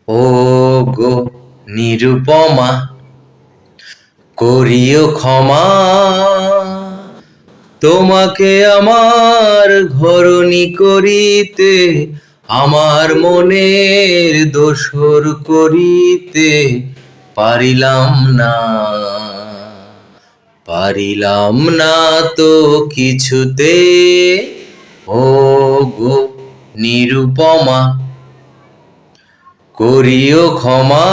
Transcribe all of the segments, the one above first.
ও গো নিরুপমা, করিও ক্ষমা, তোমাকে আমার ঘরণী করিতে, আমার মনের দোসর করিতে পারিলাম না, পারিলাম না তো কিছুতে। ও গো নিরুপমা, করিও ক্ষমা,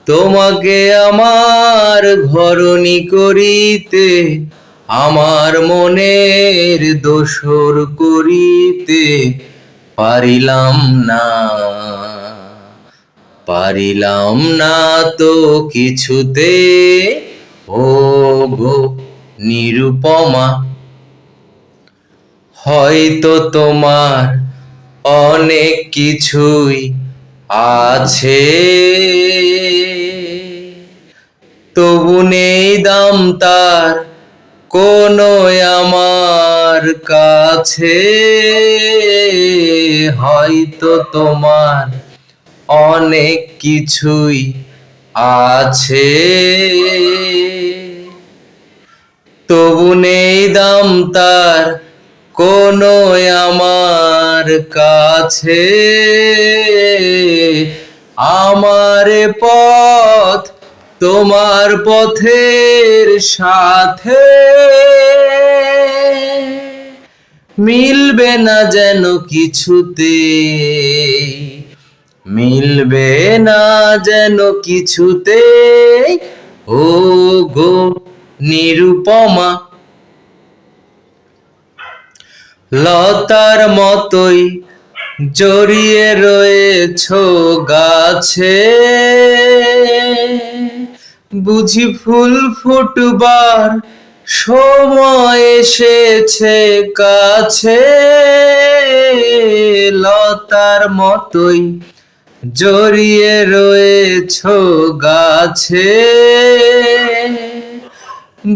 তোমাকে আমার ঘরণী করিতে, আমার মনের দোসর করিতে পারিলাম না, পারিলাম না তো কিছুতে। ও গো নিরুপমা, হয়তো তোমার অনেক কিছুই আছে, তবু নেই দাম তার কোনো আমার কাছে। হয়তো তোমার অনেক কিছুই আছে, তবু নেই দাম তার কোনো আমার কাছে। আমার পথ তোমার পথের সাথে মিলবে না যেন কিছুতে, মিলবে না যেন কিছুতে। ও গো নিরুপমা, লতার মতোই জড়িয়ে রয়েছ গাছে, বুঝি ফুল ফুটবার সময় এসেছে কাছে। লতার মতোই জড়িয়ে রয়েছ গাছে,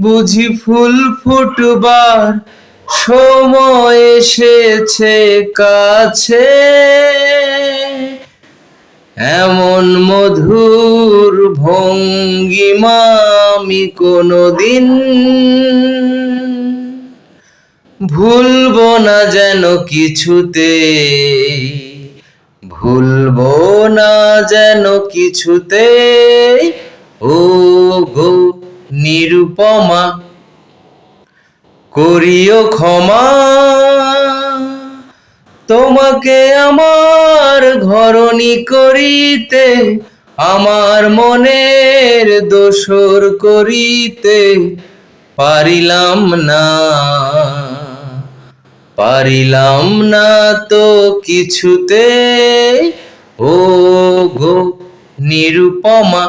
বুঝি ফুল ফুটবার সময় এসেছে কাছে। এমন মধুর ভঙ্গিমা আমি কোনোদিন ভুলবো না যেন কিছুতে, ভুলবো না যেন কিছুতে। ও গো নিরুপমা, করিও ক্ষমা, তোমাকে আমার ঘরণী করিতে, আমার মনের দোসর করিতে পারিলাম না, পারিলাম না তো কিছুতে। ও গো নিরুপমা।